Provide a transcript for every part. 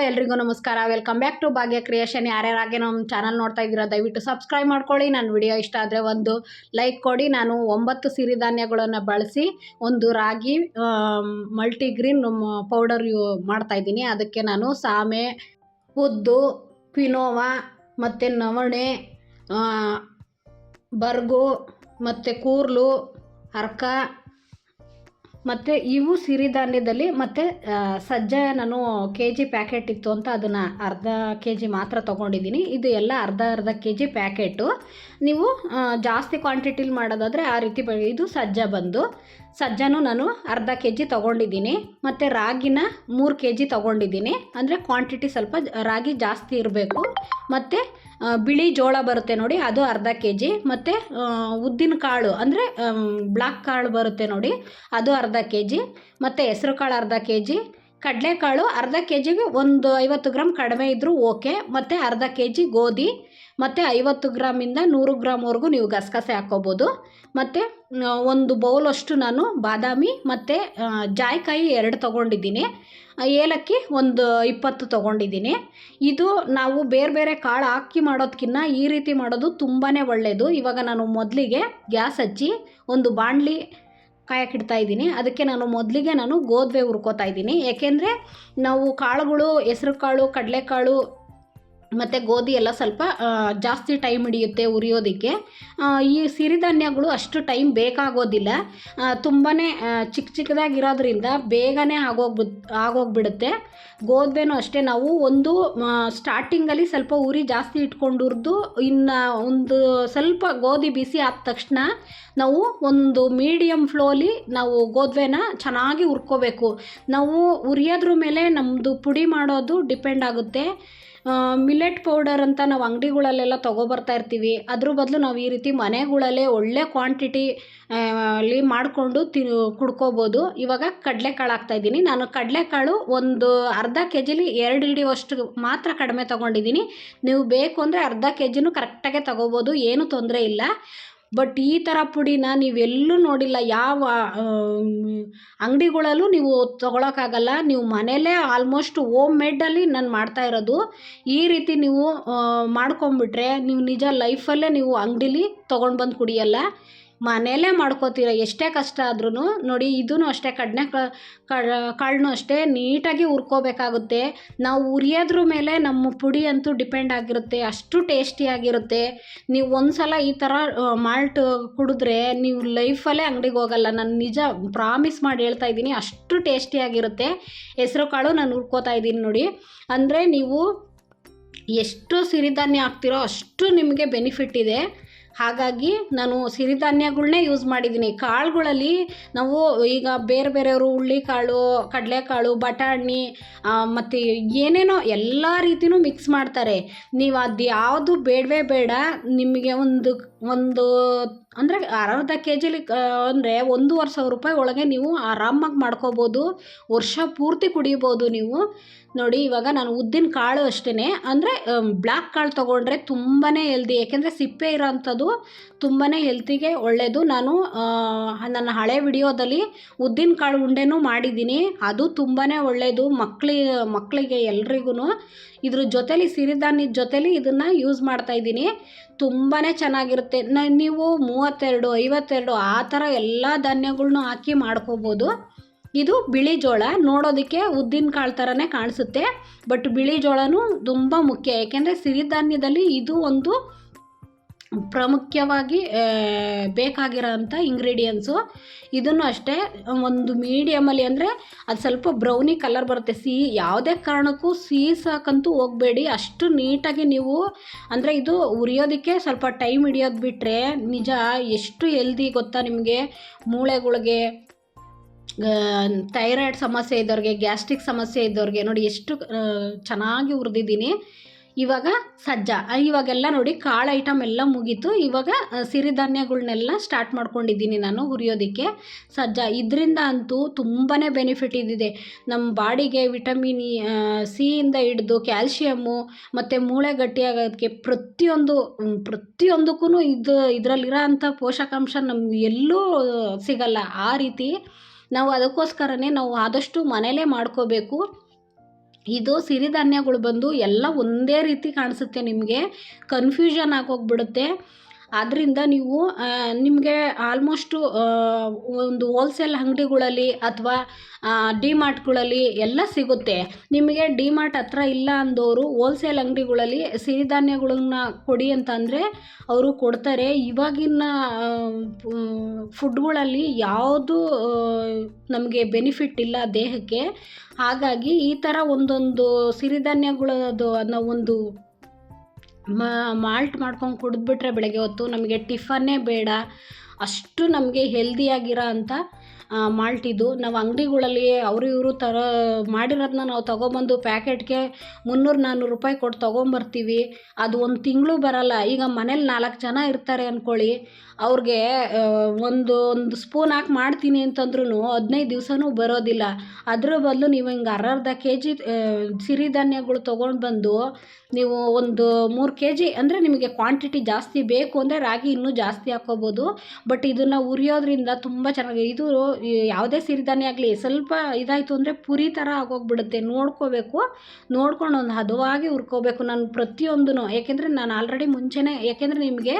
ಎಲ್ರಿಗೂ ನಮಸ್ಕಾರ. Welcome back to Bhagya creation. ಯಾರ್ಯಾರಾಗೆ ನಮ್ಮ ಚಾನಲ್ ನೋಡ್ತಾ ಇದ್ದೀರಾ ದಯವಿಟ್ಟು ಸಬ್ಸ್ಕ್ರೈಬ್ ಮಾಡ್ಕೊಳ್ಳಿ. ನನ್ನ ವಿಡಿಯೋ ಇಷ್ಟ ಆದರೆ ಒಂದು ಲೈಕ್ ಕೊಡಿ. ನಾನು 9 ಸಿರಿಧಾನ್ಯಗಳನ್ನು ಬಳಸಿ ಒಂದು ರಾಗಿ ಮಲ್ಟಿಗ್ರೀನ್ ಪೌಡರ್ ಮಾಡ್ತಾಯಿದ್ದೀನಿ. ಅದಕ್ಕೆ ನಾನು ಸಾಮೆ, ಉದ್ದು, ಕ್ವಿನೋವಾ ಮತ್ತು ನವಣೆ, ಬರ್ಗು ಮತ್ತು ಕೂರ್ಲು, ಅರ್ಕ ಮತ್ತು ಇವು ಸಿರಿಧಾನ್ಯದಲ್ಲಿ. ಮತ್ತು ಸಜ್ಜೆ ನಾನು KG ಪ್ಯಾಕೆಟ್ ಇತ್ತು ಅಂತ ಅದನ್ನು ಅರ್ಧ KG ಮಾತ್ರ ತೊಗೊಂಡಿದ್ದೀನಿ. ಇದು ಎಲ್ಲ ಅರ್ಧ KG ಪ್ಯಾಕೆಟು. ನೀವು ಜಾಸ್ತಿ ಕ್ವಾಂಟಿಟಿಲಿ ಮಾಡೋದಾದರೆ ಆ ರೀತಿ ಇದು ಸಜ್ಜನೂ ನಾನು ಅರ್ಧ KG ತೊಗೊಂಡಿದ್ದೀನಿ. ಮತ್ತು ರಾಗಿನ 3 KG ತೊಗೊಂಡಿದ್ದೀನಿ. ಅಂದರೆ ಕ್ವಾಂಟಿಟಿ ಸ್ವಲ್ಪ ರಾಗಿ ಜಾಸ್ತಿ ಇರಬೇಕು. ಮತ್ತು ಬಿಳಿ ಜೋಳ ಬರುತ್ತೆ ನೋಡಿ, ಅದು ಅರ್ಧ KG. ಮತ್ತು ಉದ್ದಿನ ಕಾಳು ಅಂದರೆ ಬ್ಲಾಕ್ ಕಾಳು ಬರುತ್ತೆ ನೋಡಿ, ಅದು ಅರ್ಧ KG. ಮತ್ತು ಹೆಸರು ಕಾಳು ಅರ್ಧ KG. ಕಡಲೆಕಾಳು ಅರ್ಧ KGಗೆ ಒಂದು 50 ಗ್ರಾಮ್ ಕಡಿಮೆ ಇದ್ದರೂ ಓಕೆ. ಮತ್ತು ಅರ್ಧ KG ಗೋಧಿ. ಮತ್ತು 50 ಗ್ರಾಮಿಂದ 100 ಗ್ರಾಮ್ವರೆಗೂ ನೀವು ಗಸಗಸೆ ಹಾಕ್ಕೋಬೋದು. ಮತ್ತು ಒಂದು ಬೌಲಷ್ಟು ನಾನು ಬಾದಾಮಿ ಮತ್ತು ಜಾಯಿಕಾಯಿ 2 ತೊಗೊಂಡಿದ್ದೀನಿ. ಏಲಕ್ಕಿ ಒಂದು 20 ತೊಗೊಂಡಿದ್ದೀನಿ. ಇದು ನಾವು ಬೇರೆ ಬೇರೆ ಕಾಳು ಹಾಕಿ ಮಾಡೋದಕ್ಕಿಂತ ಈ ರೀತಿ ಮಾಡೋದು ತುಂಬಾ ಒಳ್ಳೆಯದು. ಇವಾಗ ನಾನು ಮೊದಲಿಗೆ ಗ್ಯಾಸ್ ಹಚ್ಚಿ ಒಂದು ಬಾಣಲಿ ಕಾಯಕ್ಕಿಡ್ತಾ ಇದ್ದೀನಿ. ಅದಕ್ಕೆ ಮೊದಲಿಗೆ ನಾನು ಗೋಧಿ ಹುರ್ಕೋತಾ ಇದ್ದೀನಿ. ಏಕೆಂದರೆ ನಾವು ಕಾಳುಗಳು ಹೆಸ್ರು ಕಾಳು, ಕಡಲೆಕಾಳು ಮತ್ತು ಗೋಧಿ ಎಲ್ಲ ಸ್ವಲ್ಪ ಜಾಸ್ತಿ ಟೈಮ್ ಹಿಡಿಯುತ್ತೆ ಹುರಿಯೋದಕ್ಕೆ. ಈ ಸಿರಿಧಾನ್ಯಗಳು ಅಷ್ಟು ಟೈಮ್ ಬೇಕಾಗೋದಿಲ್ಲ. ತುಂಬಾ ಚಿಕ್ಕದಾಗಿರೋದ್ರಿಂದ ಬೇಗನೆ ಆಗೋಗ್ಬಿಡುತ್ತೆ. ಗೋಧಿನೂ ಅಷ್ಟೇ, ನಾವು ಒಂದು ಸ್ಟಾರ್ಟಿಂಗಲ್ಲಿ ಸ್ವಲ್ಪ ಉರಿ ಜಾಸ್ತಿ ಇಟ್ಕೊಂಡು ಹುರಿದು ಇನ್ನು ಒಂದು ಸ್ವಲ್ಪ ಗೋಧಿ ಬಿಸಿ ಆದ ತಕ್ಷಣ ನಾವು ಒಂದು ಮೀಡಿಯಮ್ ಫ್ಲೋಲಿ ನಾವು ಗೋಧಿನ ಚೆನ್ನಾಗಿ ಹುರ್ಕೋಬೇಕು. ನಾವು ಹುರಿಯೋದ್ರ ಮೇಲೆ ನಮ್ಮದು ಪುಡಿ ಮಾಡೋದು ಡಿಪೆಂಡ್ ಆಗುತ್ತೆ. ಮಿಲೆಟ್ ಪೌಡರ್ ಅಂತ ನಾವು ಅಂಗಡಿಗಳಲ್ಲೆಲ್ಲ ತೊಗೊಬರ್ತಾ ಇರ್ತೀವಿ. ಅದ್ರ ಬದಲು ನಾವು ಈ ರೀತಿ ಮನೆಗಳಲ್ಲೇ ಒಳ್ಳೆ ಕ್ವಾಂಟಿಟಿ ಅಲ್ಲಿ ಮಾಡಿಕೊಂಡು ಕುಡ್ಕೋಬೋದು. ಇವಾಗ ಕಡಲೆಕಾಳು ಹಾಕ್ತಾಯಿದ್ದೀನಿ. ನಾನು ಕಡಲೆಕಾಳು ಒಂದು ಅರ್ಧ KGಲಿ 2 ಹಿಡಿಯುವಷ್ಟು ಮಾತ್ರ ಕಡಿಮೆ ತೊಗೊಂಡಿದ್ದೀನಿ. ನೀವು ಬೇಕು ಅಂದರೆ ಅರ್ಧ KGನೂ ಕರೆಕ್ಟಾಗೆ ತೊಗೋಬೋದು, ಏನೂ ತೊಂದರೆ ಇಲ್ಲ. ಬಟ್ ಈ ಥರ ಪುಡಿನ ನೀವೆಲ್ಲೂ ನೋಡಿಲ್ಲ, ಯಾವ ಅಂಗಡಿಗಳಲ್ಲೂ ನೀವು ತೊಗೊಳಕ್ಕಾಗಲ್ಲ. ನೀವು ಮನೇಲೇ ಆಲ್ಮೋಸ್ಟ್ ಹೋಮ್ ಮೇಡಲ್ಲಿ ನಾನು ಮಾಡ್ತಾ ಇರೋದು. ಈ ರೀತಿ ನೀವು ಮಾಡ್ಕೊಂಬಿಟ್ರೆ ನೀವು ನಿಜ ಲೈಫಲ್ಲೇ ನೀವು ಅಂಗಡೀಲಿ ತೊಗೊಂಡು ಬಂದು ಕುಡಿಯಲ್ಲ, ಮನೆಯಲ್ಲೇ ಮಾಡ್ಕೋತೀರ ಎಷ್ಟೇ ಕಷ್ಟ ಆದ್ರೂ. ನೋಡಿ, ಇದೂ ಅಷ್ಟೇ, ಕಾಳನ್ನೂ ಅಷ್ಟೇ ನೀಟಾಗಿ ಹುರ್ಕೋಬೇಕಾಗುತ್ತೆ. ನಾವು ಹುರಿಯೋದ್ರ ಮೇಲೆ ನಮ್ಮ ಪುಡಿ ಅಂತೂ ಡಿಪೆಂಡ್ ಆಗಿರುತ್ತೆ, ಅಷ್ಟು ಟೇಸ್ಟಿಯಾಗಿರುತ್ತೆ. ನೀವು ಒಂದು ಸಲ ಈ ಥರ ಮಾಲ್ಟ್ ಕುಡಿದ್ರೆ ನೀವು ಲೈಫಲ್ಲೇ ಅಂಗಡಿಗೆ ಹೋಗಲ್ಲ. ನಾನು ನಿಜ ಪ್ರಾಮಿಸ್ ಮಾಡಿ ಹೇಳ್ತಾ ಇದ್ದೀನಿ, ಅಷ್ಟು ಟೇಸ್ಟಿಯಾಗಿರುತ್ತೆ. ಹೆಸರು ಕಾಳು ನಾನು ಹುರ್ಕೋತಾ ಇದ್ದೀನಿ ನೋಡಿ. ಅಂದರೆ ನೀವು ಎಷ್ಟು ಸಿರಿಧಾನ್ಯ ಹಾಕ್ತಿರೋ ಅಷ್ಟು ನಿಮಗೆ ಬೆನಿಫಿಟ್ ಇದೆ. ಹಾಗಾಗಿ ನಾನು ಸಿರಿಧಾನ್ಯಗಳನ್ನೇ ಯೂಸ್ ಮಾಡಿದ್ದೀನಿ. ಕಾಳುಗಳಲ್ಲಿ ನಾವು ಈಗ ಬೇರೆ ಬೇರೆಯವರು ಹುಳ್ಳಿಕಾಳು, ಕಡಲೆಕಾಳು, ಬಟಾಣಿ ಮತ್ತು ಏನೇನೋ ಎಲ್ಲ ರೀತಿಯೂ ಮಿಕ್ಸ್ ಮಾಡ್ತಾರೆ. ನೀವು ಅದು ಯಾವುದು ಬೇಡವೇ ಬೇಡ. ನಿಮಗೆ ಒಂದು ಅಂದರೆ ಅರ್ಧ KGಲಿ ಅಂದರೆ 1,500 ರೂಪಾಯಿ ಒಳಗೆ ನೀವು ಆರಾಮಾಗಿ ಮಾಡ್ಕೋಬೋದು, ವರ್ಷ ಪೂರ್ತಿ ಕುಡಿಬೋದು ನೀವು. ನೋಡಿ, ಇವಾಗ ನಾನು ಉದ್ದಿನ ಕಾಳು ಅಷ್ಟೇ, ಅಂದರೆ ಬ್ಲ್ಯಾಕ್ ಕಾಳು ತೊಗೊಂಡ್ರೆ ತುಂಬಾ ಹೆಲ್ದಿ. ಏಕೆಂದರೆ ಸಿಪ್ಪೆ ಇರೋಂಥದ್ದು ತುಂಬಾ ಹೆಲ್ತಿಗೆ ಒಳ್ಳೆಯದು. ನಾನು ನನ್ನ ಹಳೆ ವಿಡಿಯೋದಲ್ಲಿ ಉದ್ದಿನ ಕಾಳು ಉಂಡೆನೂ ಮಾಡಿದ್ದೀನಿ, ಅದು ತುಂಬಾ ಒಳ್ಳೆಯದು ಮಕ್ಕಳಿಗೆ ಎಲ್ರಿಗೂ. ಇದ್ರ ಜೊತೇಲಿ ಸಿರಿಧಾನ್ಯದ ಜೊತೇಲಿ ಇದನ್ನು ಯೂಸ್ ಮಾಡ್ತಾಯಿದ್ದೀನಿ. ತುಂಬಾ ಚೆನ್ನಾಗಿರುತ್ತೆ. ನೀವು 32, 52 ಆ ಥರ ಎಲ್ಲ ಧಾನ್ಯಗಳ್ನೂ ಹಾಕಿ ಮಾಡ್ಕೋಬೋದು. ಇದು ಬಿಳಿ ಜೋಳ, ನೋಡೋದಕ್ಕೆ ಉದ್ದಿನ ಕಾಳು ಥರನೇ ಕಾಣಿಸುತ್ತೆ, ಬಟ್ ಬಿಳಿ ಜೋಳನೂ ತುಂಬ ಮುಖ್ಯ. ಏಕೆಂದರೆ ಸಿರಿಧಾನ್ಯದಲ್ಲಿ ಇದು ಒಂದು ಪ್ರಾಮುಖ್ಯವಾಗಿ ಬೇಕಾಗಿರೋಂಥ ಇಂಗ್ರೀಡಿಯೆಂಟ್ಸು. ಇದನ್ನು ಅಷ್ಟೇ ಒಂದು ಮೀಡಿಯಮಲ್ಲಿ, ಅಂದರೆ ಅದು ಸ್ವಲ್ಪ ಬ್ರೌನಿ ಕಲರ್ ಬರುತ್ತೆ. ಯಾವುದೇ ಕಾರಣಕ್ಕೂ ಸಾಕಂತೂ ಹೋಗಬೇಡಿ. ಅಷ್ಟು ನೀಟಾಗಿ ನೀವು, ಅಂದರೆ ಇದು ಹುರಿಯೋದಕ್ಕೆ ಸ್ವಲ್ಪ ಟೈಮ್ ಹಿಡಿಯೋದು ಬಿಟ್ಟರೆ ನಿಜ ಎಷ್ಟು ಹೆಲ್ದಿ ಗೊತ್ತಾ ನಿಮಗೆ. ಮೂಳೆಗಳಿಗೆ, ಥೈರಾಯ್ಡ್ ಸಮಸ್ಯೆ ಇದ್ದವ್ರಿಗೆ, ಗ್ಯಾಸ್ಟ್ರಿಕ್ ಸಮಸ್ಯೆ ಇದ್ದವ್ರಿಗೆ ನೋಡಿ ಎಷ್ಟು ಚೆನ್ನಾಗಿ ಹುರಿದಿದ್ದೀನಿ. ಇವಾಗ ಇವಾಗೆಲ್ಲ ನೋಡಿ ಕಾಳು ಐಟಮ್ ಎಲ್ಲ ಮುಗೀತು. ಇವಾಗ ಸಿರಿಧಾನ್ಯಗಳ್ನೆಲ್ಲ ಸ್ಟಾರ್ಟ್ ಮಾಡ್ಕೊಂಡಿದ್ದೀನಿ ನಾನು ಹುರಿಯೋದಕ್ಕೆ. ಇದರಿಂದ ಅಂತೂ ತುಂಬಾ ಬೆನಿಫಿಟ್ ಇದಿದೆ ನಮ್ಮ ಬಾಡಿಗೆ. ವಿಟಮಿನ್ C ಇಂದ ಹಿಡಿದು ಕ್ಯಾಲ್ಶಿಯಮ್ಮು ಮತ್ತು ಮೂಳೆ ಗಟ್ಟಿಯಾಗೋದಕ್ಕೆ ಪ್ರತಿಯೊಂದಕ್ಕೂ ಇದರಲ್ಲಿರೋ ಅಂಥ ಪೋಷಕಾಂಶ ನಮ್ಗೆ ಎಲ್ಲೂ ಸಿಗಲ್ಲ. ಆ ರೀತಿ ನಾವು ಅದಕ್ಕೋಸ್ಕರನೇ ನಾವು ಆದಷ್ಟು ಮನೇಲೇ ಮಾಡ್ಕೋಬೇಕು. ಇದು ಸಿರಿಧಾನ್ಯಗಳು ಬಂದು ಎಲ್ಲ ಒಂದೇ ರೀತಿ ಕಾಣಿಸುತ್ತೆ, ನಿಮಗೆ ಕನ್ಫ್ಯೂಷನ್ ಆಗೋಗ್ಬಿಡುತ್ತೆ. ಆದ್ದರಿಂದ ನೀವು ನಿಮಗೆ ಆಲ್ಮೋಸ್ಟು ಒಂದು ಹೋಲ್ಸೇಲ್ ಅಂಗಡಿಗಳಲ್ಲಿ ಅಥವಾ ಡಿಮಾರ್ಟ್ಗಳಲ್ಲಿ ಎಲ್ಲ ಸಿಗುತ್ತೆ. ನಿಮಗೆ ಡಿಮಾರ್ಟ್ ಹತ್ರ ಇಲ್ಲ ಅಂದವರು ಹೋಲ್ಸೇಲ್ ಅಂಗಡಿಗಳಲ್ಲಿ ಸಿರಿಧಾನ್ಯಗಳನ್ನ ಕೊಡಿ ಅಂತಂದರೆ ಅವರು ಕೊಡ್ತಾರೆ. ಇವಾಗಿನ ಫುಡ್ಗಳಲ್ಲಿ ಯಾವುದು ನಮಗೆ ಬೆನಿಫಿಟ್ ಇಲ್ಲ ದೇಹಕ್ಕೆ. ಹಾಗಾಗಿ ಈ ಥರ ಒಂದೊಂದು ಸಿರಿಧಾನ್ಯಗಳದ್ದು ನಾವು ಒಂದು ಮಾಲ್ಟ್ ಮಾಡ್ಕೊಂಡು ಕುಡಿದ್ಬಿಟ್ರೆ ಬೆಳಗ್ಗೆ ಹೊತ್ತು ನಮಗೆ ಟಿಫನ್ನೇ ಬೇಡ, ಅಷ್ಟು ನಮಗೆ ಹೆಲ್ದಿಯಾಗಿರೋ ಅಂಥ ಮಾಲ್ಟ್ ಇದು. ನಾವು ಅಂಗಡಿಗಳಲ್ಲಿ ಅವರು ಇವರು ಮಾಡಿರೋದನ್ನ ನಾವು ತೊಗೊಬಂದು ಪ್ಯಾಕೆಟ್ಗೆ 300-400 ರೂಪಾಯಿ ಕೊಟ್ಟು ತೊಗೊಂಬರ್ತೀವಿ. ಅದು ಒಂದು ತಿಂಗಳು ಬರಲ್ಲ. ಈಗ ಮನೇಲಿ 4 ಜನ ಇರ್ತಾರೆ ಅಂದ್ಕೊಳ್ಳಿ, ಅವ್ರಿಗೆ ಒಂದು ಸ್ಪೂನ್ ಹಾಕಿ ಮಾಡ್ತೀನಿ ಅಂತಂದ್ರೂ 15 ದಿವಸನೂ ಬರೋದಿಲ್ಲ. ಅದ್ರ ಬದಲು ನೀವು ಹಿಂಗೆ ಅರ್ಧ kg ಸಿರಿಧಾನ್ಯಗಳು ತೊಗೊಂಡು ಬಂದು ನೀವು ಒಂದು 3 kg ಅಂದರೆ ನಿಮಗೆ ಕ್ವಾಂಟಿಟಿ ಜಾಸ್ತಿ ಬೇಕು ಅಂದರೆ ರಾಗಿ ಇನ್ನೂ ಜಾಸ್ತಿ ಹಾಕ್ಕೋಬೋದು. ಬಟ್ ಇದನ್ನು ಹುರಿಯೋದ್ರಿಂದ ತುಂಬ ಚೆನ್ನಾಗಿ, ಇದು ಯಾವುದೇ ಸಿರಿಧಾನ್ಯ ಆಗಲಿ ಸ್ವಲ್ಪ ಇದಾಯಿತು ಅಂದರೆ ಪುರಿ ಥರ ಆಗೋಗ್ಬಿಡುತ್ತೆ. ನೋಡ್ಕೋಬೇಕು, ನೋಡ್ಕೊಂಡು ಒಂದು ಹದವಾಗಿ ಹುರ್ಕೋಬೇಕು. ನಾನು ಪ್ರತಿಯೊಂದೂ, ಏಕೆಂದರೆ ನಾನು ಆಲ್ರೆಡಿ ಮುಂಚೆನೇ, ಏಕೆಂದರೆ ನಿಮಗೆ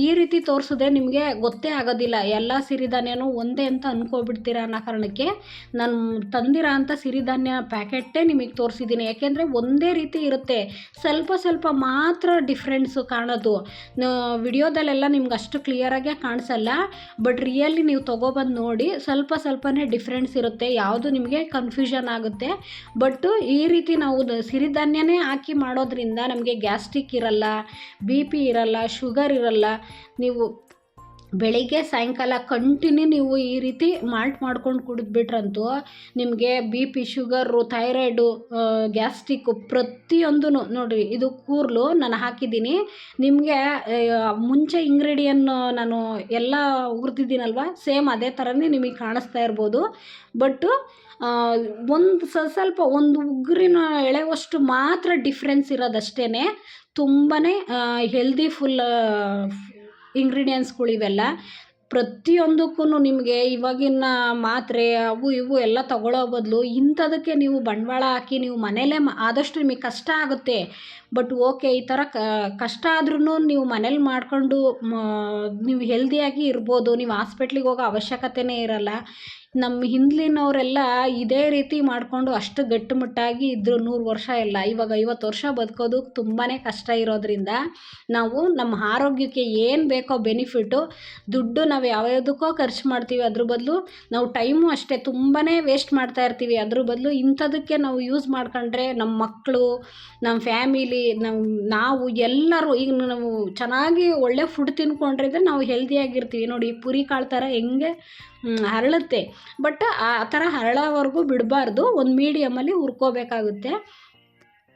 ಈ ರೀತಿ ತೋರಿಸಿದ್ರೆ ನಿಮಗೆ ಗೊತ್ತೇ ಆಗೋದಿಲ್ಲ, ಎಲ್ಲ ಸಿರಿಧಾನ್ಯನೂ ಒಂದೇ ಅಂತ ಅಂದ್ಕೊಬಿಡ್ತೀರ ಅನ್ನೋ ಕಾರಣಕ್ಕೆ ನಾನು ತಂದಿರೋ ಅಂಥ ಸಿರಿಧಾನ್ಯ ಪ್ಯಾಕೆಟೇ ನಿಮಗೆ ತೋರಿಸಿದ್ದೀನಿ. ಏಕೆಂದರೆ ಒಂದೇ ರೀತಿ ಇರುತ್ತೆ, ಸ್ವಲ್ಪ ಮಾತ್ರ ಡಿಫ್ರೆನ್ಸು ಕಾಣೋದು. ವಿಡಿಯೋದಲ್ಲೆಲ್ಲ ನಿಮ್ಗೆ ಅಷ್ಟು ಕ್ಲಿಯರಾಗೇ ಕಾಣಿಸಲ್ಲ, ಬಟ್ ರಿಯಲಿ ನೀವು ತೊಗೊಬಂದು ನೋಡಿ, ಸ್ವಲ್ಪನೇ ಡಿಫ್ರೆನ್ಸ್ ಇರುತ್ತೆ, ಯಾವುದು ನಿಮಗೆ ಕನ್ಫ್ಯೂಷನ್ ಆಗುತ್ತೆ. ಬಟ್ಟು ಈ ರೀತಿ ನಾವು ಸಿರಿಧಾನ್ಯನೇ ಹಾಕಿ ಮಾಡೋದ್ರಿಂದ ನಮಗೆ ಗ್ಯಾಸ್ಟ್ರಿಕ್ ಇರಲ್ಲ, BP ಇರಲ್ಲ, ಶುಗರ್ ಇರಲ್ಲ. ನೀವು ಬೆಳಿಗ್ಗೆ ಸಾಯಂಕಾಲ ಕಂಟಿನ್ಯೂ ನೀವು ಈ ರೀತಿ ಮಾಲ್ಟ್ ಮಾಡ್ಕೊಂಡು ಕುಡಿದ್ಬಿಟ್ರಂತೂ ನಿಮಗೆ BP, ಶುಗರು, ಥೈರಾಯ್ಡು, ಗ್ಯಾಸ್ಟ್ರಿಕ್ಕು ಪ್ರತಿಯೊಂದೂ ನೋಡಿರಿ. ಇದು ಕೂರ್ಲು ನಾನು ಹಾಕಿದ್ದೀನಿ ನಿಮಗೆ. ಮುಂಚೆ ಇಂಗ್ರೀಡಿಯನ್ನು ನಾನು ಎಲ್ಲ ಹುರಿದಿದ್ದೀನಲ್ವ, ಸೇಮ್ ಅದೇ ಥರನೇ ನಿಮಗೆ ಕಾಣಿಸ್ತಾ ಇರ್ಬೋದು. ಬಟ್ಟು ಒಂದು ಸ್ವಲ್ಪ ಒಂದು ಉಗುರಿನ ಎಳೆವಷ್ಟು ಮಾತ್ರ ಡಿಫ್ರೆನ್ಸ್ ಇರೋದಷ್ಟೇ. ತುಂಬಾ ಹೆಲ್ದಿ ಫುಲ್ ಇಂಗ್ರೀಡಿಯೆಂಟ್ಸ್ಗಳು ಇವೆಲ್ಲ. ಪ್ರತಿಯೊಂದಕ್ಕೂ ನಿಮಗೆ ಇವಾಗಿನ ಮಾತ್ರೆ ಅವು ಇವು ಎಲ್ಲ ತಗೊಳ್ಳೋ ಬದಲು ಇಂಥದಕ್ಕೆ ನೀವು ಬಂಡವಾಳ ಹಾಕಿ ನೀವು ಮನೇಲೇ ಆದಷ್ಟು ನಿಮಗೆ ಕಷ್ಟ ಆಗುತ್ತೆ. ಬಟ್ ಓಕೆ, ಈ ಥರ ಕಷ್ಟ ಆದ್ರೂ ನೀವು ಮನೇಲಿ ಮಾಡಿಕೊಂಡು ನೀವು ಹೆಲ್ದಿಯಾಗಿ ಇರ್ಬೋದು. ನೀವು ಹಾಸ್ಪಿಟ್ಲಿಗೆ ಹೋಗೋ ಅವಶ್ಯಕತೆಯೇ ಇರಲ್ಲ. ನಮ್ಮ ಹಿಂದ್ಲಿನವರೆಲ್ಲ ಇದೇ ರೀತಿ ಮಾಡಿಕೊಂಡು ಅಷ್ಟು ಗಟ್ಟಿಮುಟ್ಟಾಗಿ ಇದ್ದರು 100 ವರ್ಷ ಎಲ್ಲ. ಇವಾಗ 50 ವರ್ಷ ಬದುಕೋದು ತುಂಬಾ ಕಷ್ಟ ಇರೋದ್ರಿಂದ ನಾವು ನಮ್ಮ ಆರೋಗ್ಯಕ್ಕೆ ಏನು ಬೇಕೋ ಬೆನಿಫಿಟ್ಟು ದುಡ್ಡು ನಾವು ಯಾವುದಕ್ಕೋ ಖರ್ಚು ಮಾಡ್ತೀವಿ. ಅದ್ರ ಬದಲು ನಾವು ಟೈಮು ಅಷ್ಟೇ ತುಂಬಾ ವೇಸ್ಟ್ ಮಾಡ್ತಾ ಇರ್ತೀವಿ. ಅದ್ರ ಬದಲು ಇಂಥದಕ್ಕೆ ನಾವು ಯೂಸ್ ಮಾಡ್ಕೊಂಡ್ರೆ ನಮ್ಮ ಮಕ್ಕಳು, ನಮ್ಮ ಫ್ಯಾಮಿಲಿ, ನಾವು ಎಲ್ಲರೂ ಈಗ ನಾವು ಚೆನ್ನಾಗಿ ಒಳ್ಳೆ ಫುಡ್ ತಿನ್ಕೊಂಡ್ರೆ ನಾವು ಹೆಲ್ದಿಯಾಗಿರ್ತೀವಿ. ನೋಡಿ, ಪುರಿ ಕಾಳು ಥರ ಹೆಂಗೆ ಹರಳುತ್ತೆ. ಬಟ್ ಆ ಥರ ಹರಳೋವರೆಗೂ ಬಿಡಬಾರ್ದು, ಒಂದು ಮೀಡಿಯಮಲ್ಲಿ ಹುರ್ಕೋಬೇಕಾಗುತ್ತೆ.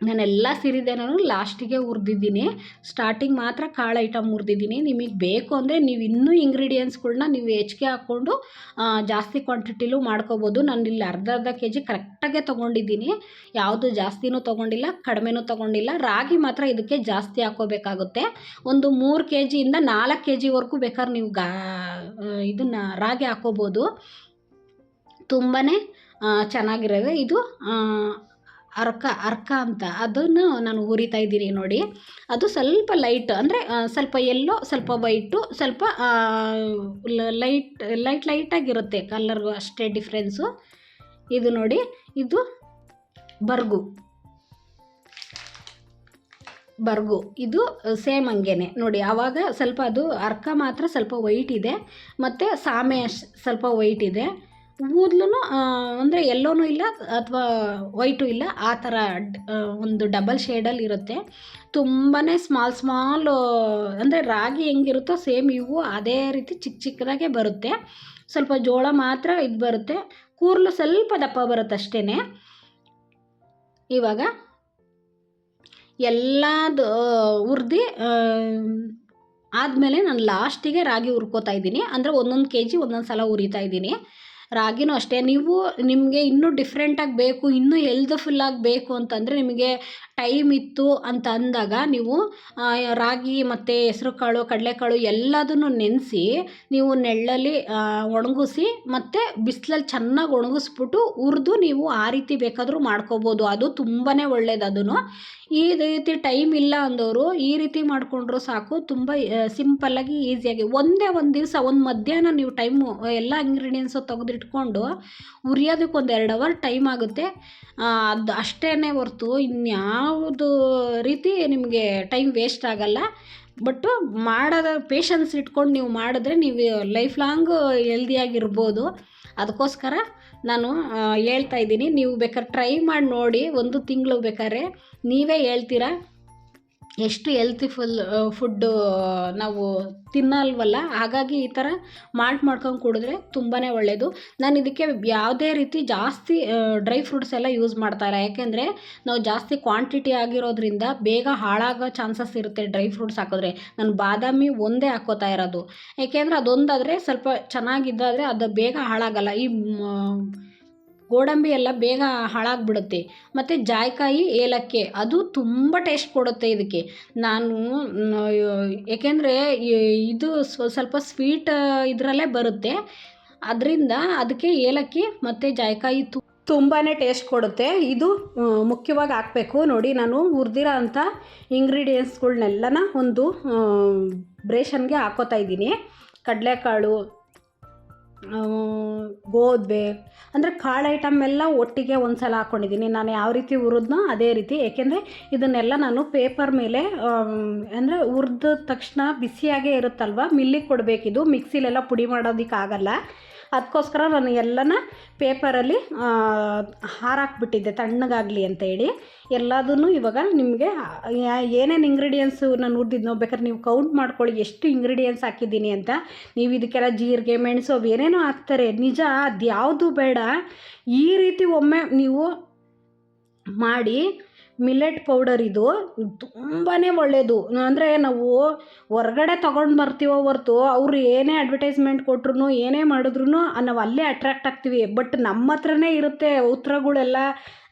ನಾನೆಲ್ಲ ಸಿರಿಧಾನ್ಯನೂ ಲಾಸ್ಟಿಗೆ ಹುರಿದಿದ್ದೀನಿ. ಸ್ಟಾರ್ಟಿಂಗ್ ಮಾತ್ರ ಕಾಳು ಐಟಮ್ ಹುರಿದಿದ್ದೀನಿ. ನಿಮಗೆ ಬೇಕು ಅಂದರೆ ನೀವು ಇನ್ನೂ ಇಂಗ್ರೀಡಿಯೆಂಟ್ಸ್ಗಳ್ನ ನೀವು ಹೆಚ್ಚಿಗೆ ಹಾಕ್ಕೊಂಡು ಜಾಸ್ತಿ ಕ್ವಾಂಟಿಟಿಲೂ ಮಾಡ್ಕೋಬೋದು. ನಾನು ಇಲ್ಲಿ ಅರ್ಧ kg ಕರೆಕ್ಟಾಗೆ ತೊಗೊಂಡಿದ್ದೀನಿ. ಯಾವುದು ಜಾಸ್ತಿನೂ ತೊಗೊಂಡಿಲ್ಲ, ಕಡಿಮೆನೂ ತೊಗೊಂಡಿಲ್ಲ. ರಾಗಿ ಮಾತ್ರ ಇದಕ್ಕೆ ಜಾಸ್ತಿ ಹಾಕ್ಕೋಬೇಕಾಗುತ್ತೆ. ಒಂದು 3 kgಯಿಂದ 4 kgವರೆಗೂ ಬೇಕಾದ್ರೆ ನೀವು ಇದನ್ನು ರಾಗಿ ಹಾಕ್ಕೋಬೋದು. ತುಂಬಾ ಚೆನ್ನಾಗಿರೋದು ಇದು. ಅರ್ಕ ಅಂತ ಅದನ್ನು ನಾನು ಹುರಿತಾ ಇದ್ದೀನಿ ನೋಡಿ. ಅದು ಸ್ವಲ್ಪ ಲೈಟ್ ಅಂದರೆ ಸ್ವಲ್ಪ ಎಲ್ಲೋ, ಸ್ವಲ್ಪ ವೈಟು, ಸ್ವಲ್ಪ ಲೈಟಾಗಿರುತ್ತೆ ಕಲರು, ಅಷ್ಟೇ ಡಿಫ್ರೆನ್ಸು. ಇದು ನೋಡಿ, ಇದು ಬರ್ಗು, ಇದು ಸೇಮ್ ಹಂಗೇನೆ ನೋಡಿ. ಆವಾಗ ಸ್ವಲ್ಪ ಅದು ಅರ್ಕ ಮಾತ್ರ ಸ್ವಲ್ಪ ವೈಟ್ ಇದೆ, ಮತ್ತು ಸಾಮೆ ಸ್ವಲ್ಪ ವೈಟ್ ಇದೆ. ಕೂದಲು ಅಂದರೆ ಎಲ್ಲೋನೂ ಇಲ್ಲ ಅಥವಾ ವೈಟು ಇಲ್ಲ, ಆ ಥರ ಒಂದು ಡಬಲ್ ಶೇಡಲ್ಲಿ ಇರುತ್ತೆ. ತುಂಬಾ ಸ್ಮಾಲು ಅಂದರೆ ರಾಗಿ ಹೆಂಗಿರುತ್ತೋ ಸೇಮ್ ಇವು ಅದೇ ರೀತಿ ಚಿಕ್ಕದಾಗೆ ಬರುತ್ತೆ. ಸ್ವಲ್ಪ ಜೋಳ ಮಾತ್ರ ಇದು ಬರುತ್ತೆ, ಕೂದಲು ಸ್ವಲ್ಪ ದಪ್ಪ ಬರುತ್ತೆ ಅಷ್ಟೇ. ಇವಾಗ ಎಲ್ಲದು ಹುರಿದು ಆದಮೇಲೆ ನಾನು ಲಾಸ್ಟಿಗೆ ರಾಗಿ ಹುರ್ಕೋತಾ ಇದ್ದೀನಿ. ಅಂದರೆ 1 kg ಒಂದೊಂದು ಸಲ ಹುರಿತಾ ಇದ್ದೀನಿ. ರಾಗಿನೂ ಅಷ್ಟೇ. ನೀವು ನಿಮಗೆ ಇನ್ನೂ ಡಿಫ್ರೆಂಟಾಗಿ ಬೇಕು, ಇನ್ನೂ ಹೆಲ್ತ್ಫುಲ್ಲಾಗಿ ಬೇಕು ಅಂತಂದರೆ, ನಿಮಗೆ ಟೈಮ್ ಇತ್ತು ಅಂತ ಅಂದಾಗ ನೀವು ರಾಗಿ ಮತ್ತು ಹೆಸ್ರು ಕಾಳು, ಕಡಲೆಕಾಳು ಎಲ್ಲದನ್ನು ನೆನೆಸಿ ನೀವು ನೆರಳಲ್ಲಿ ಒಣಗಿಸಿ ಮತ್ತು ಬಿಸಿಲಲ್ಲಿ ಚೆನ್ನಾಗಿ ಒಣಗಿಸ್ಬಿಟ್ಟು ಹುರಿದು ನೀವು ಆ ರೀತಿ ಬೇಕಾದರೂ ಮಾಡ್ಕೋಬೋದು. ಅದು ತುಂಬಾ ಒಳ್ಳೆಯದು. ಅದೂ ಈ ರೀತಿ ಟೈಮ್ ಇಲ್ಲ ಅಂದವರು ಈ ರೀತಿ ಮಾಡಿಕೊಂಡ್ರು ಸಾಕು. ತುಂಬ ಸಿಂಪಲ್ಲಾಗಿ ಈಸಿಯಾಗಿ ಒಂದೇ ಒಂದು ದಿವಸ ಒಂದು ಮಧ್ಯಾಹ್ನ ನೀವು ಟೈಮು ಎಲ್ಲ ಇಂಗ್ರೀಡಿಯೆಂಟ್ಸು ತೆಗೆದಿಟ್ಕೊಂಡು ಹುರಿಯೋದಕ್ಕೆ ಒಂದು 2 ಅವರ್ ಟೈಮ್ ಆಗುತ್ತೆ. ಅದು ಅಷ್ಟೇ ಹೊರ್ತು ಇನ್ಯಾವುದು ರೀತಿ ನಿಮಗೆ ಟೈಮ್ ವೇಸ್ಟ್ ಆಗೋಲ್ಲ. ಬಟ್ಟು ಮಾಡೋದು ಪೇಷನ್ಸ್ ಇಟ್ಕೊಂಡು ನೀವು ಮಾಡಿದ್ರೆ ನೀವು ಲೈಫ್ ಲಾಂಗು ಹೆಲ್ದಿಯಾಗಿರ್ಬೋದು. ಅದಕ್ಕೋಸ್ಕರ ನಾನು ಹೇಳ್ತಾ ಇದ್ದೀನಿ, ನೀವು ಬೇಕಾದ್ರೆ ಟ್ರೈ ಮಾಡಿ ನೋಡಿ. 1 ತಿಂಗಳು ಬೇಕಾದ್ರೆ ನೀವೇ ಹೇಳ್ತೀರಾ ಎಷ್ಟು ಫುಡ್ಡು ನಾವು ತಿನ್ನಲ್ವಲ್ಲ. ಹಾಗಾಗಿ ಈ ಥರ ಮಾಡ್ಕೊಂಡು ಕುಡಿದ್ರೆ ತುಂಬಾ ಒಳ್ಳೆಯದು. ನಾನು ಇದಕ್ಕೆ ಯಾವುದೇ ರೀತಿ ಜಾಸ್ತಿ ಡ್ರೈ ಫ್ರೂಟ್ಸ್ ಎಲ್ಲ ಯೂಸ್ ಮಾಡ್ತಾಯಿಲ್ಲ. ಯಾಕೆಂದರೆ ನಾವು ಜಾಸ್ತಿ ಕ್ವಾಂಟಿಟಿ ಆಗಿರೋದ್ರಿಂದ ಬೇಗ ಹಾಳಾಗೋ ಚಾನ್ಸಸ್ ಇರುತ್ತೆ ಡ್ರೈ ಫ್ರೂಟ್ಸ್ ಹಾಕಿದ್ರೆ. ನಾನು ಬಾದಾಮಿ ಒಂದೇ ಹಾಕ್ಕೋತಾ ಇರೋದು. ಯಾಕೆಂದರೆ ಅದೊಂದಾದರೆ ಸ್ವಲ್ಪ ಚೆನ್ನಾಗಿದ್ದಾದರೆ ಅದು ಬೇಗ ಹಾಳಾಗಲ್ಲ. ಈ ಗೋಡಂಬಿ ಎಲ್ಲ ಬೇಗ ಹಾಳಾಗಿಬಿಡುತ್ತೆ. ಮತ್ತು ಜಾಯಿಕಾಯಿ, ಏಲಕ್ಕಿ ಅದು ತುಂಬ ಟೇಸ್ಟ್ ಕೊಡುತ್ತೆ ಇದಕ್ಕೆ. ನಾನು ಏಕೆಂದರೆ ಇದು ಸ್ವಲ್ಪ ಸ್ವೀಟ್ ಇದರಲ್ಲೇ ಬರುತ್ತೆ. ಅದರಿಂದ ಅದಕ್ಕೆ ಏಲಕ್ಕಿ ಮತ್ತು ಜಾಯಿಕಾಯಿ ತುಂಬಾ ಟೇಸ್ಟ್ ಕೊಡುತ್ತೆ. ಇದು ಮುಖ್ಯವಾಗಿ ಹಾಕಬೇಕು. ನೋಡಿ, ನಾನು ಹುರಿದಿರೋ ಅಂಥ ಇಂಗ್ರೀಡಿಯೆಂಟ್ಸ್ಗಳ್ನೆಲ್ಲನ ಒಂದು ಬೇಸನ್ಗೆ ಹಾಕ್ಕೋತಾ ಇದ್ದೀನಿ. ಕಡಲೆಕಾಳು, ಗೋಧಿ ಅಂದರೆ ಕಾಳು ಐಟಮ್ ಎಲ್ಲ ಒಟ್ಟಿಗೆ ಒಂದು ಸಲ ಹಾಕ್ಕೊಂಡಿದ್ದೀನಿ. ನಾನು ಯಾವ ರೀತಿ ಹುರಿದ್ನೋ ಅದೇ ರೀತಿ. ಏಕೆಂದರೆ ಇದನ್ನೆಲ್ಲ ನಾನು ಪೇಪರ್ ಮೇಲೆ ಅಂದರೆ ಹುರಿದ ತಕ್ಷಣ ಬಿಸಿಯಾಗೇ ಇರುತ್ತಲ್ವ, ಮಿಲ್ಲಿಗೆ ಕೊಡಬೇಕಿದು. ಮಿಕ್ಸಿಲೆಲ್ಲ ಪುಡಿ ಮಾಡೋದಕ್ಕಾಗಲ್ಲ. ಅದಕ್ಕೋಸ್ಕರ ನಾನು ಎಲ್ಲನ ಪೇಪರಲ್ಲಿ ಹಾರಾಕ್ಬಿಟ್ಟಿದ್ದೆ ತಣ್ಣಗಾಗಲಿ ಅಂತೇಳಿ. ಎಲ್ಲದೂ ಇವಾಗ ನಿಮಗೆ ಏನೇನು ಇಂಗ್ರೀಡಿಯೆಂಟ್ಸು ನಾನು ಹುರಿದಿದ್ನೋ ಬೇಕಾದ್ರೆ ನೀವು ಕೌಂಟ್ ಮಾಡ್ಕೊಳ್ಳಿ ಎಷ್ಟು ಇಂಗ್ರೀಡಿಯೆಂಟ್ಸ್ ಹಾಕಿದ್ದೀನಿ ಅಂತ. ನೀವು ಇದಕ್ಕೆಲ್ಲ ಜೀರಿಗೆ, ಮೆಣಸು ಅವು ಏನೇನೋ ಹಾಕ್ತಾರೆ. ನಿಜ ಅದು ಯಾವುದು ಬೇಡ. ಈ ರೀತಿ ಒಮ್ಮೆ ನೀವು ಮಾಡಿ ಮಿಲೆಟ್ ಪೌಡರ್ ಇದು ತುಂಬಾ ಒಳ್ಳೆಯದು. ಅಂದರೆ ನಾವು ಹೊರ್ಗಡೆ ತೊಗೊಂಡು ಬರ್ತೀವೋ ಹೊರ್ತು ಅವರು ಏನೇ ಅಡ್ವರ್ಟೈಸ್ಮೆಂಟ್ ಕೊಟ್ರು ಏನೇ ಮಾಡಿದ್ರು ನಾವು ಅಲ್ಲೇ ಅಟ್ರ್ಯಾಕ್ಟ್ ಆಗ್ತೀವಿ. ಬಟ್ ನಮ್ಮ ಹತ್ರನೇ ಇರುತ್ತೆ ಉತ್ತರಗಳೆಲ್ಲ.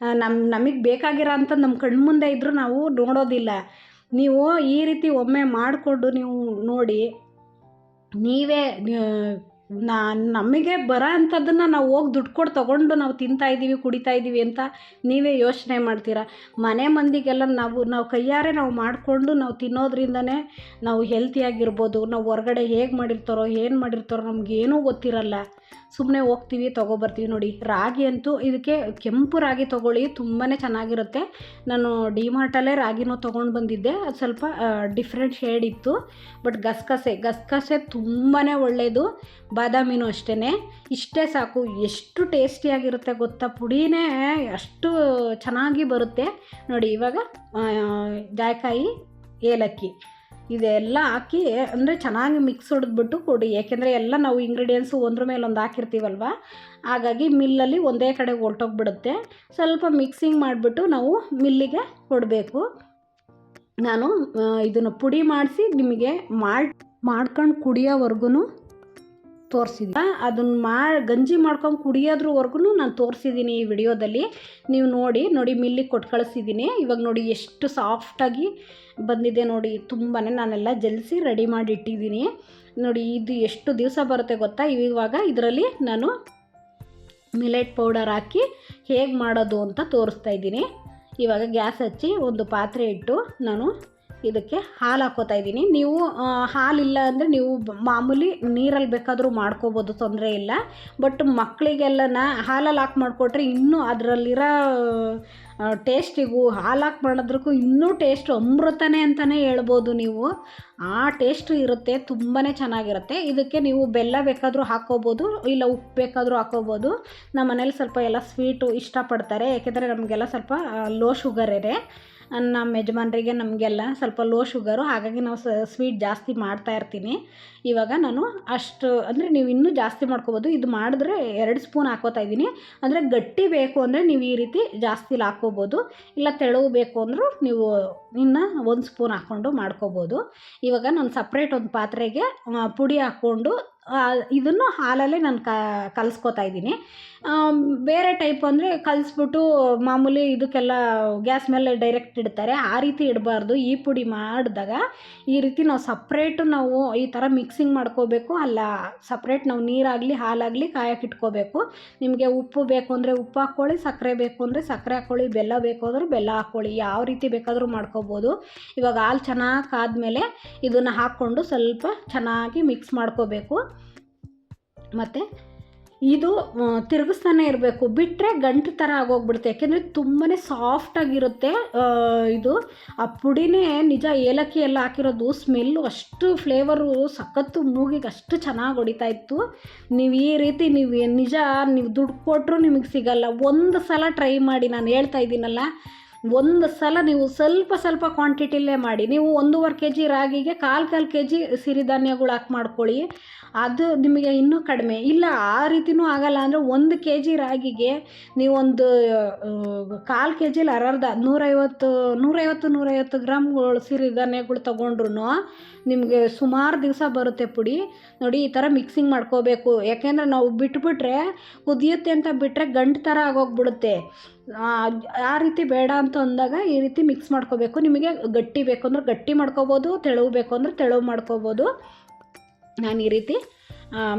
ನಮಗೆ ಬೇಕಾಗಿರೋ ಅಂಥದ್ದು ನಮ್ಮ ಕಣ್ಮುಂದೆ ಇದ್ದರೂ ನಾವು ನೋಡೋದಿಲ್ಲ. ನೀವು ಈ ರೀತಿ ಒಮ್ಮೆ ಮಾಡಿಕೊಂಡು ನೀವು ನೋಡಿ, ನೀವೇ ನಮಗೆ ಬರೋ ಅಂಥದ್ದನ್ನು ನಾವು ಹೋಗಿ ದುಡ್ಡು ಕೊಟ್ಟು ತೊಗೊಂಡು ನಾವು ತಿಂತಾಯಿದ್ದೀವಿ, ಕುಡಿತಾಯಿದ್ದೀವಿ ಅಂತ ನೀವೇ ಯೋಚನೆ ಮಾಡ್ತೀರಾ. ಮನೆ ಮಂದಿಗೆಲ್ಲ ನಾವು ಕೈಯಾರೆ ನಾವು ಮಾಡಿಕೊಂಡು ನಾವು ತಿನ್ನೋದ್ರಿಂದನೇ ನಾವು ಹೆಲ್ತಿಯಾಗಿರ್ಬೋದು. ನಾವು ಹೊರಗಡೆ ಹೇಗೆ ಮಾಡಿರ್ತಾರೋ ಏನು ಮಾಡಿರ್ತಾರೋ ನಮಗೇನೂ ಗೊತ್ತಿರಲ್ಲ. ಸುಮ್ಮನೆ ಹೋಗ್ತೀವಿ ತೊಗೊಬರ್ತೀವಿ. ನೋಡಿ, ರಾಗಿ ಅಂತೂ ಇದಕ್ಕೆ ಕೆಂಪು ರಾಗಿ ತೊಗೊಳ್ಳಿ, ತುಂಬಾ ಚೆನ್ನಾಗಿರುತ್ತೆ. ನಾನು ಡಿಮಾರ್ಟಲ್ಲೇ ರಾಗಿನೂ ತೊಗೊಂಡು ಬಂದಿದ್ದೆ. ಅದು ಸ್ವಲ್ಪ ಡಿಫ್ರೆಂಟ್ ಶೇಡ್ ಇತ್ತು. ಬಟ್ ಗಸಗಸೆ ತುಂಬಾ ಒಳ್ಳೆಯದು. ಬಾದಾಮಿನೂ ಅಷ್ಟೇ. ಇಷ್ಟೇ ಸಾಕು. ಎಷ್ಟು ಟೇಸ್ಟಿಯಾಗಿರುತ್ತೆ ಗೊತ್ತಾ. ಪುಡಿನೇ ಅಷ್ಟು ಚೆನ್ನಾಗಿ ಬರುತ್ತೆ. ನೋಡಿ, ಇವಾಗ ಜಾಯಿಕಾಯಿ, ಏಲಕ್ಕಿ ಇದೆಲ್ಲ ಹಾಕಿ ಅಂದರೆ ಚೆನ್ನಾಗಿ ಮಿಕ್ಸ್ ಹೊಡೆದ್ಬಿಟ್ಟು ಕೊಡಿ. ಏಕೆಂದರೆ ಎಲ್ಲ ನಾವು ಇಂಗ್ರೀಡಿಯೆಂಟ್ಸು ಒಂದ್ರ ಮೇಲೆ ಒಂದು ಹಾಕಿರ್ತೀವಲ್ವ, ಹಾಗಾಗಿ ಮಿಲ್ಲಲ್ಲಿ ಒಂದೇ ಕಡೆ ಹೊರ್ಟೋಗ್ಬಿಡುತ್ತೆ. ಸ್ವಲ್ಪ ಮಿಕ್ಸಿಂಗ್ ಮಾಡಿಬಿಟ್ಟು ನಾವು ಮಿಲ್ಲಿಗೆ ಕೊಡಬೇಕು. ನಾನು ಇದನ್ನು ಪುಡಿ ಮಾಡಿಸಿ ನಿಮಗೆ ಮಾಡ್ಕೊಂಡು ಕುಡಿಯೋವರೆಗೂ ತೋರಿಸಿದ್ದೆ. ಅದನ್ನು ಗಂಜಿ ಮಾಡ್ಕೊಂಡು ಕುಡಿಯೋದ್ರವರೆಗೂ ನಾನು ತೋರಿಸಿದ್ದೀನಿ ಈ ವಿಡಿಯೋದಲ್ಲಿ. ನೀವು ನೋಡಿ ಮಿಲ್ಲಿಗೆ ಕೊಟ್ಟು ಕಳಿಸಿದ್ದೀನಿ. ಇವಾಗ ನೋಡಿ ಎಷ್ಟು ಸಾಫ್ಟಾಗಿ ಬಂದಿದೆ ನೋಡಿ. ತುಂಬಾ ನಾನೆಲ್ಲ ಜಲ್ಸಿ ರೆಡಿ ಮಾಡಿ ಇಟ್ಟಿದ್ದೀನಿ. ನೋಡಿ, ಇದು ಎಷ್ಟು ದಿವಸ ಬರುತ್ತೆ ಗೊತ್ತಾ. ಇವಾಗ ಇದರಲ್ಲಿ ನಾನು ಮಿಲೆಟ್ ಪೌಡರ್ ಹಾಕಿ ಹೇಗೆ ಮಾಡೋದು ಅಂತ ತೋರಿಸ್ತಾ ಇದ್ದೀನಿ. ಇವಾಗ ಗ್ಯಾಸ್ ಹಚ್ಚಿ ಒಂದು ಪಾತ್ರೆ ಇಟ್ಟು ನಾನು ಇದಕ್ಕೆ ಹಾಲು ಹಾಕ್ಕೋತಾ ಇದ್ದೀನಿ. ನೀವು ಹಾಲಿಲ್ಲ ಅಂದರೆ ನೀವು ಮಾಮೂಲಿ ನೀರಲ್ಲಿ ಬೇಕಾದರೂ ಮಾಡ್ಕೋಬೋದು, ತೊಂದರೆ ಇಲ್ಲ. ಬಟ್ ಮಕ್ಕಳಿಗೆಲ್ಲನ ಹಾಲಲ್ಲಿ ಹಾಕಿ ಮಾಡಿಕೊಟ್ರೆ ಇನ್ನೂ ಅದರಲ್ಲಿರೋ ಟೇಸ್ಟಿಗೂ ಹಾಲು ಹಾಕಿ ಮಾಡೋದಕ್ಕೂ ಇನ್ನೂ ಟೇಸ್ಟು ಅಮೃತನೇ ಅಂತಲೇ ಹೇಳ್ಬೋದು ನೀವು. ಆ ಟೇಸ್ಟು ಇರುತ್ತೆ, ತುಂಬಾ ಚೆನ್ನಾಗಿರುತ್ತೆ. ಇದಕ್ಕೆ ನೀವು ಬೆಲ್ಲ ಬೇಕಾದರೂ ಹಾಕ್ಕೋಬೋದು, ಇಲ್ಲ ಉಪ್ಪು ಬೇಕಾದರೂ ಹಾಕ್ಕೋಬೋದು. ನಮ್ಮ ಮನೇಲಿ ಸ್ವಲ್ಪ ಎಲ್ಲ ಸ್ವೀಟು ಇಷ್ಟಪಡ್ತಾರೆ. ಏಕೆಂದರೆ ನಮಗೆಲ್ಲ ಸ್ವಲ್ಪ ಲೋ ಶುಗರೇ. ನಮ್ಮ ಯಜಮಾನರಿಗೆ ನಮಗೆಲ್ಲ ಸ್ವಲ್ಪ ಲೋ ಶುಗರು, ಹಾಗಾಗಿ ನಾವು ಸ್ವೀಟ್ ಜಾಸ್ತಿ ಮಾಡ್ತಾಯಿರ್ತೀನಿ. ಇವಾಗ ನಾನು ಅಷ್ಟು ಅಂದರೆ ನೀವು ಇನ್ನೂ ಜಾಸ್ತಿ ಮಾಡ್ಕೋಬೋದು. ಇದು ಮಾಡಿದ್ರೆ 2 ಸ್ಪೂನ್ ಹಾಕ್ಕೋತಾ ಇದ್ದೀನಿ. ಅಂದರೆ ಗಟ್ಟಿ ಬೇಕು ಅಂದರೆ ನೀವು ಈ ರೀತಿ ಜಾಸ್ತಿ ಹಾಕ್ಕೋಬೋದು, ಇಲ್ಲ ತೆಳು ಬೇಕು ಅಂದರೂ ನೀವು ಇನ್ನು 1 ಸ್ಪೂನ್ ಹಾಕ್ಕೊಂಡು ಮಾಡ್ಕೋಬೋದು. ಇವಾಗ ನಾನು ಸಪ್ರೇಟ್ ಒಂದು ಪಾತ್ರೆಗೆ ಪುಡಿ ಹಾಕ್ಕೊಂಡು ಇದನ್ನು ಹಾಲಲ್ಲೇ ನಾನು ಕಲಿಸ್ಕೊತಾ ಇದ್ದೀನಿ. ಬೇರೆ ಟೈಪ್ ಅಂದರೆ ಕಲಿಸ್ಬಿಟ್ಟು ಮಾಮೂಲಿ ಇದಕ್ಕೆಲ್ಲ ಗ್ಯಾಸ್ ಮೇಲೆ ಡೈರೆಕ್ಟ್ ಇಡ್ತಾರೆ, ಆ ರೀತಿ ಇಡಬಾರ್ದು. ಈ ಪುಡಿ ಮಾಡಿದಾಗ ಈ ರೀತಿ ನಾವು ಸಪ್ರೇಟು ನಾವು ಈ ಥರ ಮಿಕ್ಸಿಂಗ್ ಮಾಡ್ಕೋಬೇಕು. ಅಲ್ಲ ಸಪ್ರೇಟ್ ನಾವು ನೀರಾಗಲಿ ಹಾಲಾಗಲಿ ಕಾಯಕ್ಕೆ ಇಟ್ಕೋಬೇಕು. ನಿಮಗೆ ಉಪ್ಪು ಬೇಕು ಅಂದರೆ ಉಪ್ಪು ಹಾಕ್ಕೊಳ್ಳಿ, ಸಕ್ಕರೆ ಬೇಕು ಅಂದರೆ ಸಕ್ಕರೆ ಹಾಕ್ಕೊಳ್ಳಿ, ಬೆಲ್ಲ ಬೇಕು ಅಂದರೆ ಬೆಲ್ಲ ಹಾಕ್ಕೊಳ್ಳಿ, ಯಾವ ರೀತಿ ಬೇಕಾದರೂ ಮಾಡ್ಕೋಬೋದು. ಇವಾಗ ಹಾಲು ಚೆನ್ನಾಗಿ ಕಾದ್ಮೇಲೆ ಇದನ್ನು ಹಾಕ್ಕೊಂಡು ಸ್ವಲ್ಪ ಚೆನ್ನಾಗಿ ಮಿಕ್ಸ್ ಮಾಡ್ಕೋಬೇಕು. ಮತ್ತು ಇದು ತಿರುಗಿಸ್ತಾನೆ ಇರಬೇಕು, ಬಿಟ್ಟರೆ ಗಂಟು ಥರ ಆಗೋಗ್ಬಿಡುತ್ತೆ. ಯಾಕೆಂದರೆ ತುಂಬಾ ಸಾಫ್ಟಾಗಿರುತ್ತೆ ಇದು. ಆ ಪುಡಿನೇ ನಿಜ ಏಲಕ್ಕಿ ಎಲ್ಲ ಹಾಕಿರೋದು, ಸ್ಮೆಲ್ಲು ಅಷ್ಟು ಫ್ಲೇವರು ಸಖತ್ತು, ಮೂಗಿಗೆ ಅಷ್ಟು ಚೆನ್ನಾಗಿ ಹೊಡಿತಾ ಇತ್ತು. ನೀವು ಈ ರೀತಿ ನೀವು ನಿಜ ನೀವು ದುಡ್ಡು ಕೊಟ್ಟರು ನಿಮಗೆ ಸಿಗಲ್ಲ. ಒಂದು ಸಲ ಟ್ರೈ ಮಾಡಿ, ನಾನು ಹೇಳ್ತಾ ಇದ್ದೀನಲ್ಲ, ಒಂದು ಸಲ ನೀವು ಸ್ವಲ್ಪ ಕ್ವಾಂಟಿಟಿಲೇ ಮಾಡಿ. ನೀವು 1.5 kg ರಾಗಿಗೆ 1/4 kg ಸಿರಿಧಾನ್ಯಗಳು ಹಾಕಿ ಮಾಡ್ಕೊಳ್ಳಿ, ಅದು ನಿಮಗೆ ಇನ್ನೂ ಕಡಿಮೆ. ಇಲ್ಲ ಆ ರೀತಿಯೂ ಆಗಲ್ಲ ಅಂದರೆ 1 kg ರಾಗಿಗೆ ನೀವೊಂದು 1/4 kg ಅರ್ಧ 150 ಗ್ರಾಮ್ಗಳು ಸಿರಿಧಾನ್ಯಗಳು ತೊಗೊಂಡ್ರು ನಿಮಗೆ ಸುಮಾರು ದಿವಸ ಬರುತ್ತೆ ಪುಡಿ. ನೋಡಿ ಈ ಥರ ಮಿಕ್ಸಿಂಗ್ ಮಾಡ್ಕೋಬೇಕು. ಯಾಕೆಂದರೆ ನಾವು ಬಿಟ್ಬಿಟ್ರೆ ಕುದಿಯುತ್ತೆ ಅಂತ ಬಿಟ್ಟರೆ ಗಂಟು ಥರ ಆಗೋಗ್ಬಿಡುತ್ತೆ. ಆ ರೀತಿ ಬೇಡ ಅಂತ ಅಂದಾಗ ಈ ರೀತಿ ಮಿಕ್ಸ್ ಮಾಡ್ಕೋಬೇಕು. ನಿಮಗೆ ಗಟ್ಟಿ ಬೇಕು ಅಂದ್ರೆ ಗಟ್ಟಿ ಮಾಡ್ಕೋಬೋದು, ತೆಳು ಬೇಕು ಅಂದರೆ ತೆಳು ಮಾಡ್ಕೋಬೋದು. ನಾನು ಈ ರೀತಿ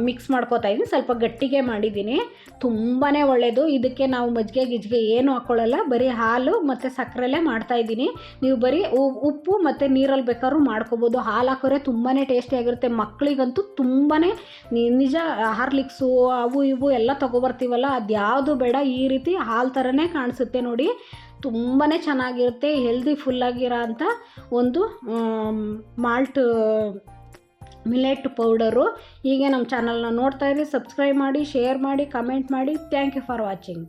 ಮಿಕ್ಸ್ ಮಾಡ್ಕೋತಾ ಇದ್ದೀನಿ, ಸ್ವಲ್ಪ ಗಟ್ಟಿಗೆ ಮಾಡಿದ್ದೀನಿ. ತುಂಬಾ ಒಳ್ಳೆಯದು. ಇದಕ್ಕೆ ನಾವು ಮಜ್ಜಿಗೆ ಗಿಜ್ಜಿಗೆ ಏನು ಹಾಕ್ಕೊಳ್ಳಲ್ಲ, ಬರೀ ಹಾಲು ಮತ್ತು ಸಕ್ಕರೆಲೇ ಮಾಡ್ತಾಯಿದ್ದೀನಿ. ನೀವು ಬರೀ ಉಪ್ಪು ಮತ್ತು ನೀರಲ್ಲಿ ಬೇಕಾದ್ರೂ ಮಾಡ್ಕೋಬೋದು. ಹಾಲು ಹಾಕೋರೆ ತುಂಬಾ ಟೇಸ್ಟಿಯಾಗಿರುತ್ತೆ. ಮಕ್ಕಳಿಗಂತೂ ತುಂಬಾ ನಿಜ ಹಾರ್ಲಿಕ್ಸು ಅವು ಇವು ಎಲ್ಲ ತೊಗೊಬರ್ತೀವಲ್ಲ, ಅದು ಯಾವುದು ಬೇಡ, ಈ ರೀತಿ ಹಾಲು ಥರನೇ ಕಾಣಿಸುತ್ತೆ ನೋಡಿ. ತುಂಬಾ ಚೆನ್ನಾಗಿರುತ್ತೆ. ಹೆಲ್ದಿ ಫುಲ್ಲಾಗಿರೋ ಅಂಥ ಒಂದು ಮಾಲ್ಟ್ ಮಿಲೆಟ್ ಪೌಡರು. ಹೀಗೆ ನಮ್ಮ ಚಾನಲ್ನ ನೋಡ್ತಾಯಿರಿ, ಸಬ್ಸ್ಕ್ರೈಬ್ ಮಾಡಿ, ಶೇರ್ ಮಾಡಿ, ಕಮೆಂಟ್ ಮಾಡಿ. Thank you for watching.